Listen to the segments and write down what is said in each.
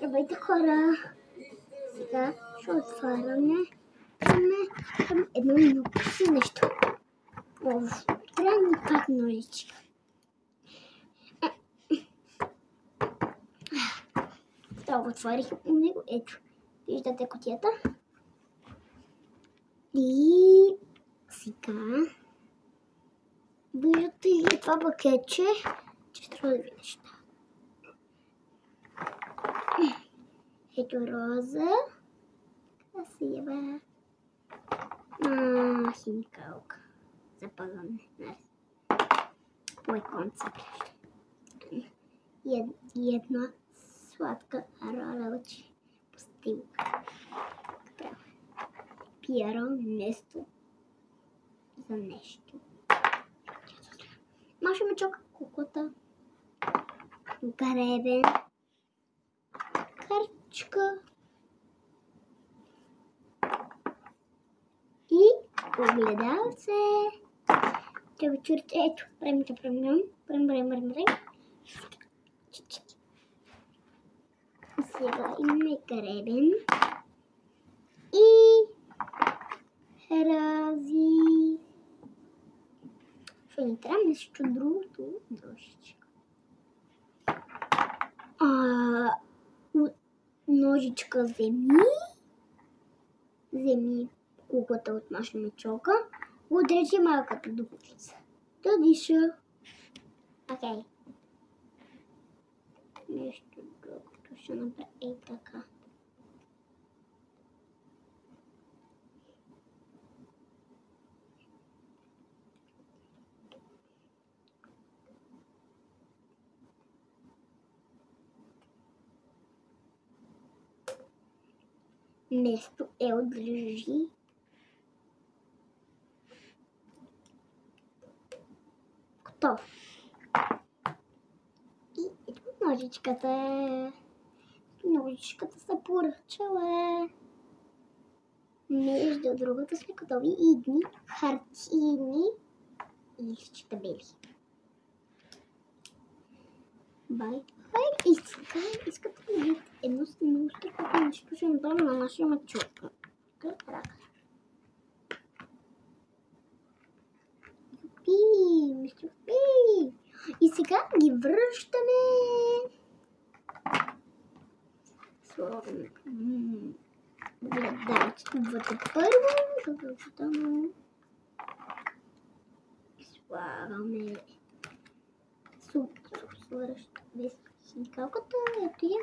Здравейте, хора! Сега ще отваряме към едно много си нещо. Трябва ни пак ножичка. Това го отворих у него. Ето, виждате кутията. И сега виждате ли това пакетче, че трябва да ви неща. Ето роза. Красива. Химикалка. Запазване. Мой концепт. И една сладка ролевачи. Постилка. Пиеро нещо за нещо. Маша ме чока куклата. Гребен. Карчка. И огледалце. Трябва чурите. Ето, прем. Сега имаме гребен. И рази. Ще ни трябва нещо другото. Ножичка. Ножичка вземи куклата от Маша Мечока. Отречи малката дупчица. Да диша. Окей. Нещо другото ще направя така. Нещо държи. Готов. И ето ножичката. Ножичката се поръчала. Между другото сме готови и едни хартийни листчета бели. Бай. И сега искате да видите едно много страхотно нещо, ще направим на нашия Мечока. Юпи! И сега ги връщаме. Слагаме гледалцето вътре първо. Слагаме свършваме химикалката, ето я,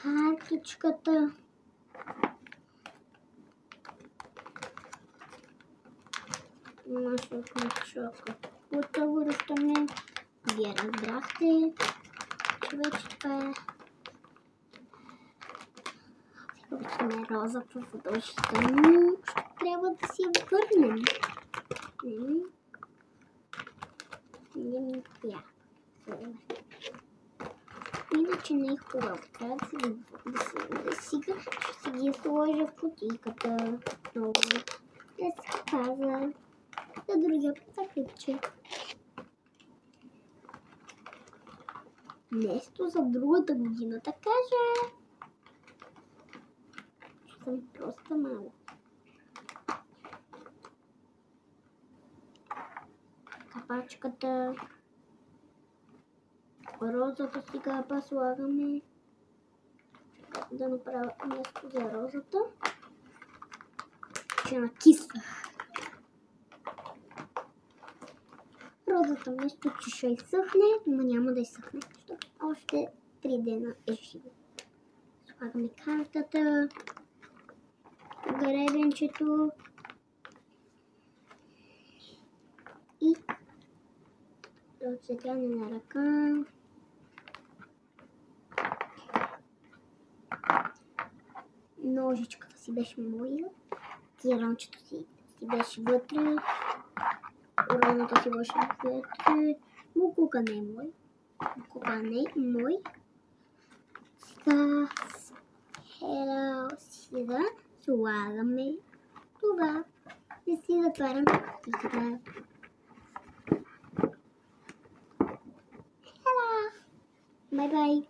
картичката. Маша Мечока. Кута връщаме. Вие разбрахте, че вече това е. Сега връщаме розата задължително. Ще трябва да си я върнем. Иначе не е хубаво. Трябва да сега ще си ги сложа в кутийката. Много да се паза. За другия път заклипче. Нещо за другата година, така кажа. Ще съм просто малко. Капачката. Розата сега слагаме. Да направя място за розата. Ще накисва. Розата нещо, че ще изсъхне, но няма да изсъхне. Защото още 3 дена е живо. Слагаме картата. Гребенчето. И отцветяне на ръка. Ножичката си беше моя. Тиранчето си беше вътре. Уроната си беше вътре. Мукука не е мой. Мукука не е мой. Сега слагаме това. И си затварям кутийката. Бай-бай!